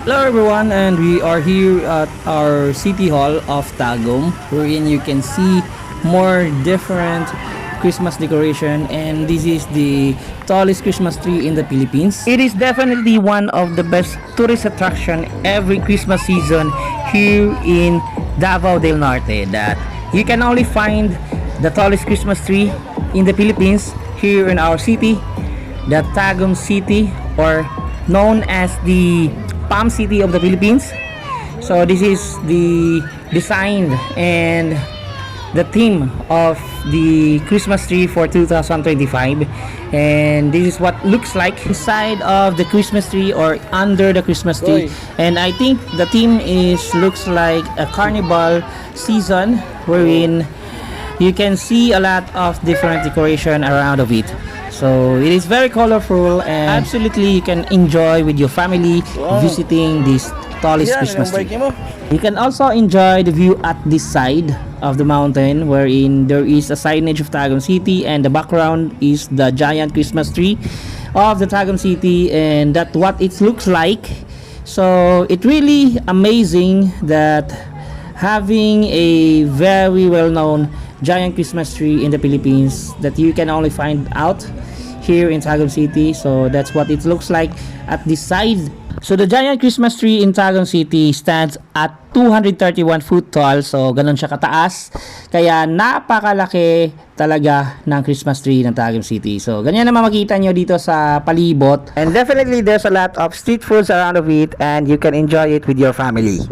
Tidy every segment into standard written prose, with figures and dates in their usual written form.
Hello everyone, and we are here at our City Hall of Tagum, wherein you can see more different Christmas decoration, and this is the tallest Christmas tree in the Philippines. It is definitely one of the best tourist attraction every Christmas season here in Davao del Norte, that you can only find the tallest Christmas tree in the Philippines here in our city, the Tagum City, or known as the Palm City of the Philippines. So this is the design and the theme of the Christmas tree for 2025, and this is what looks like inside of the Christmas tree or under the Christmas tree. And I think the theme is looks like a carnival season, wherein you can see a lot of different decoration around of it. So it is very colorful, and absolutely you can enjoy with your family visiting this tallest Christmas tree. You can also enjoy the view at this side of the mountain, wherein there is a signage of Tagum City, and the background is the giant Christmas tree of the Tagum City, and that what it looks like. So it really amazing that having a very well-known giant Christmas tree in the Philippines that you can only find out here in Tagum City. So that's what it looks like at this side. So the giant Christmas tree in Tagum City stands at 231 foot tall. So ganun siya kataas. Kaya napakalaki talaga ng Christmas tree ng Tagum City. So ganyan naman makita nyo dito sa palibot. And definitely there's a lot of street foods around of it, and you can enjoy it with your family.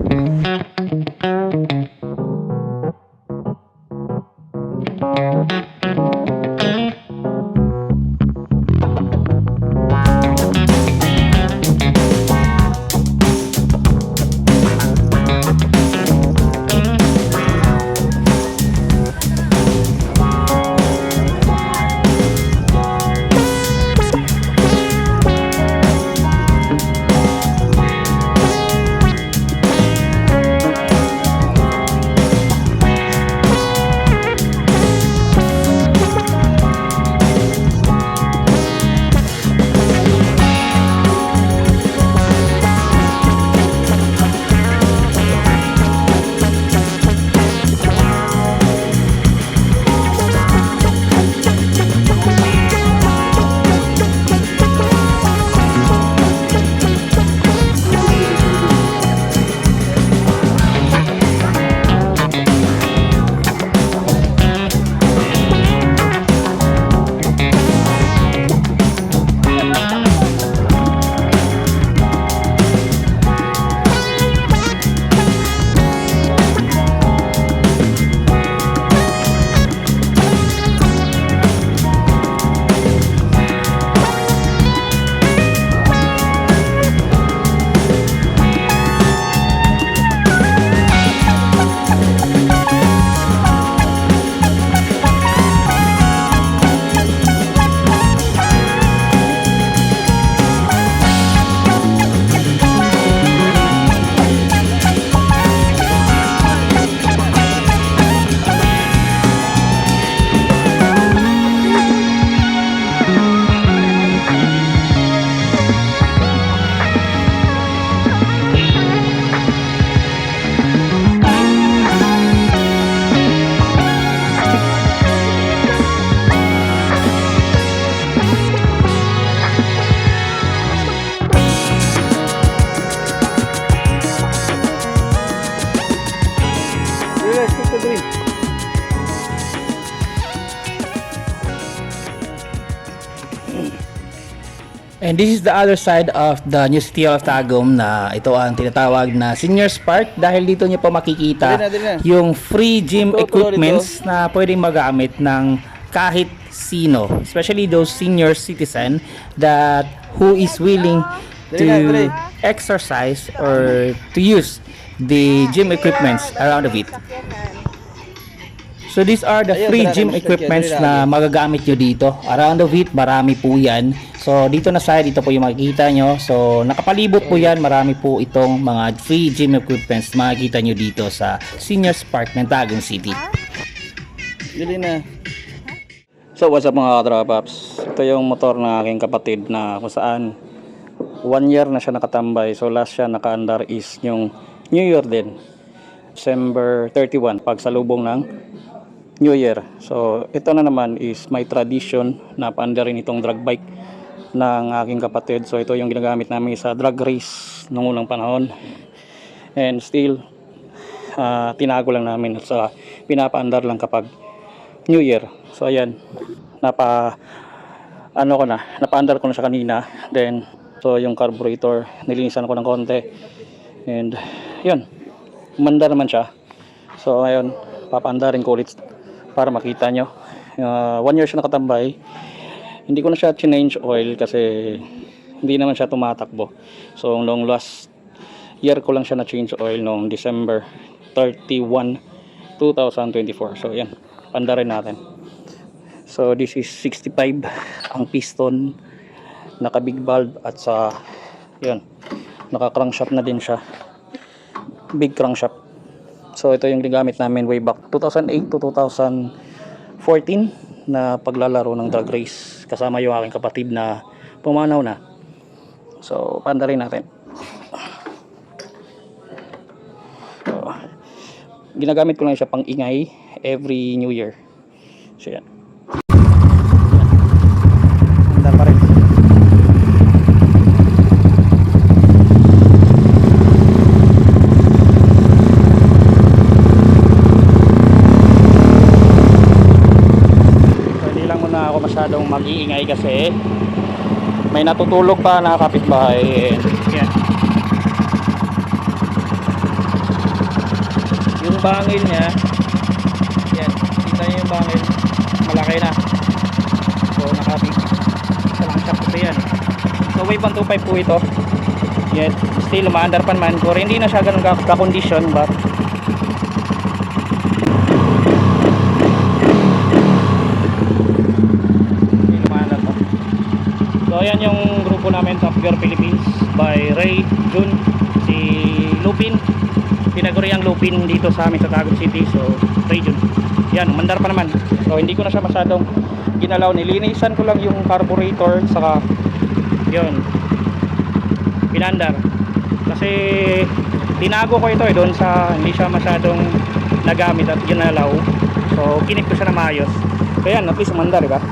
And this is the other side of the New City of Tagum, na ito ang tinatawag na Seniors Park, dahil dito nyo po makikita yung free gym equipments na pwedeng magamit ng kahit sino, especially those senior citizen that who is willing to exercise or to use the gym equipments around of it. So these are the free gym equipments na magagamit nyo dito. Around of it, marami po yan. So dito na side, ito po yung makikita nyo. So nakapalibot po yan, marami po itong mga free gym equipments na makikita nyo dito sa Seniors Park ng Tagum City. Dili na. So what's up mga katrapaps? Ito yung motor ng aking kapatid na kung saan 1 year na siya nakatambay. So last siya nakaandar is yung New Year din. December 31, pagsalubong ng New Year. So ito na naman is my tradition na paandarin itong drag bike ng aking kapatid. So ito yung ginagamit namin sa drag race nung unang panahon. And still, tinago lang namin at sa pinapaandar lang kapag New Year. So ayan, napaandar ko na siya kanina. Then so yung carburetor nilinisan ko ng konti. And yun, umandar naman siya. So ngayon, papaandarin ko ulit para makita nyo. 1 year siya nakatambay. Hindi ko na siya change oil kasi hindi naman siya tumatakbo. So long last year ko lang siya na change oil noong December 31, 2024. So yan, pandarin natin. So this is 65 ang piston, naka big valve at sa yun, naka crankshaft na din siya, big crankshaft. So ito yung ginagamit namin way back 2008 to 2014 na paglalaro ng drag race kasama yung aking kapatid na pumanaw na. So pandarin natin. So, ginagamit ko lang siya pang ingay every New Year. So yan. Andar pa rin. So hindi lang muna ako masyadong mag-iingay kasi may natutulog pa na kapitbahay. Yan. Yung bangil niya, yan, kita niyo yung bangil, malaki na. So nakabig sa lang shop ito yan. So wave 125 po ito. Yan, still umaandar pa naman. Or hindi na siya ganun ka-condition, but hindi umaandar pa. So ayan yung grupo namin, Top Gear Philippines by Ray, Jun, si Lupin. Pinaguriang Lupin dito sa amin sa Tagum City. So region yan, umandar pa naman. So hindi ko na siya masyadong ginalaw, nilinisan ko lang yung carburetor saka yun, pinandar kasi tinago ko ito doon sa hindi siya masyadong nagamit at ginalaw. So kinip ko siya na maayos. So yan, at least umandar, diba?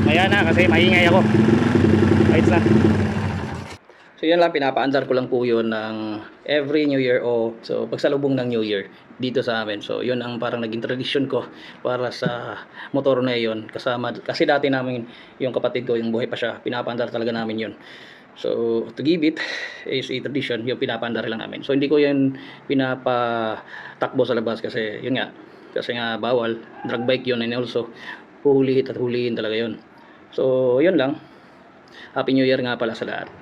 Ayan na, kasi maingay ako. Ayos na. So yan lang, pinapaandar ko lang po yun ng every New Year o so pagsalubong ng New Year dito sa amin. So yun ang parang naging tradition ko para sa motor na yun. Kasama, kasi dati namin yung kapatid ko, yung buhay pa siya, pinapaandar talaga namin yun. So to give it is a tradition, yung pinapaandar lang namin. So hindi ko yun pinapatakbo sa labas kasi yun nga, kasi nga bawal, drag bike yun, and also huhulihin at hulihin talaga yun. So yun lang, Happy New Year nga pala sa lahat.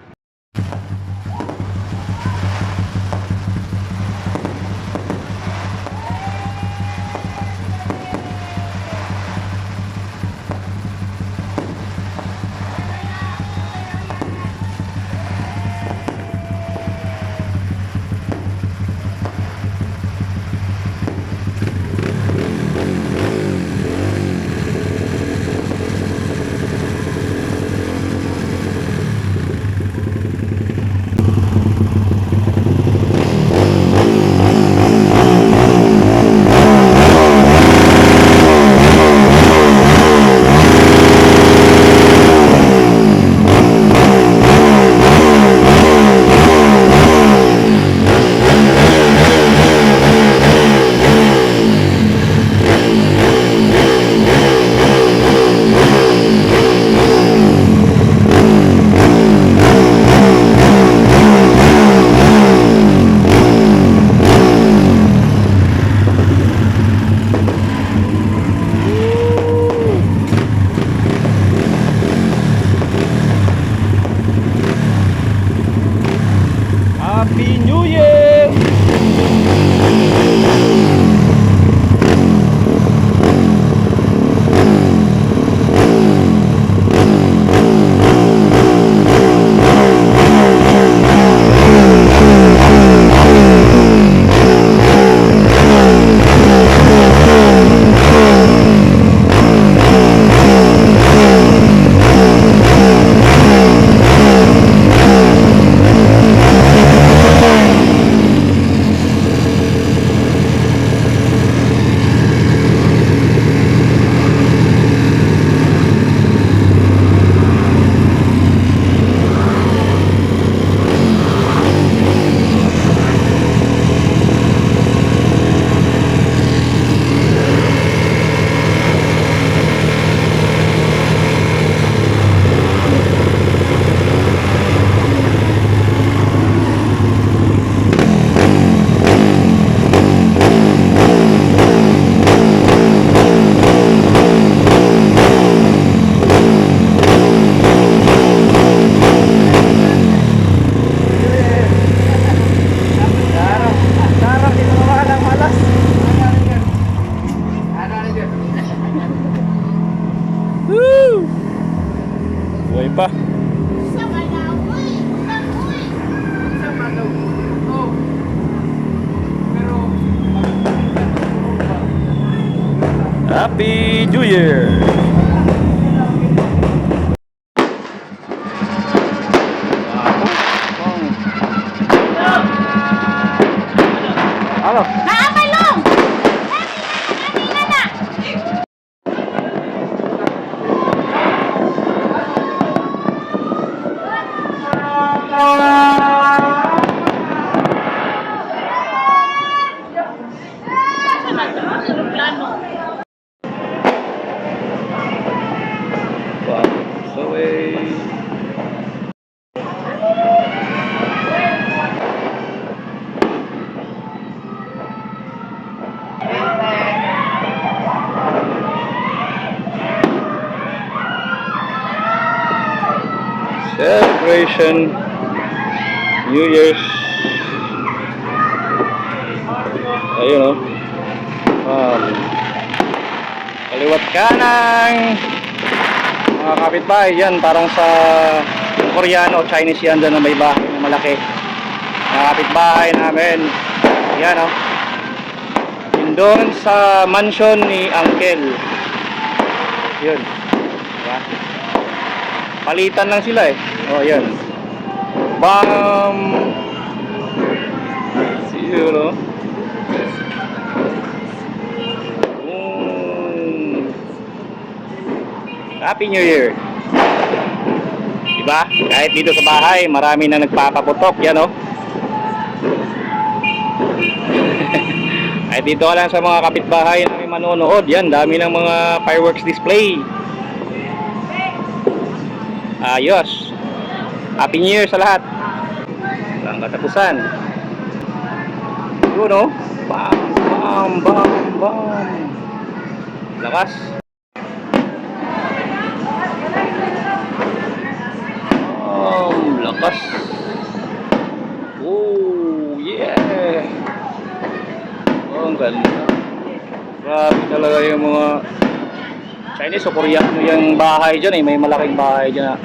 pa. Happy New Year! Halo. Naabalong! Celebration New Year's. Ayun o. Kaliwat kanan mga kapitbahay yan, parang sa Koreano o Chinese yan, doon na may bahay na malaki. Mga kapitbahay namin yan o. Yun doon sa mansion ni Uncle. Yun, diba? Palitan lang sila eh. Oh, yan. Bam! Siguro. Happy New Year. Diba? Kahit dito sa bahay, marami na nagpapaputok. Yan oh. Kahit dito ka lang sa mga kapitbahay na may manonood. Yan, dami ng mga fireworks display. Ayos. Happy New Year sa lahat. Walang katapusan. Yun o. Bam, bam, bam, bam. Lakas. Lakas. Oh, yeah. Oh, ang ganda. Grabe talaga yung mga Chinese o Koreano yung bahay dyan eh. May malaking bahay dyan.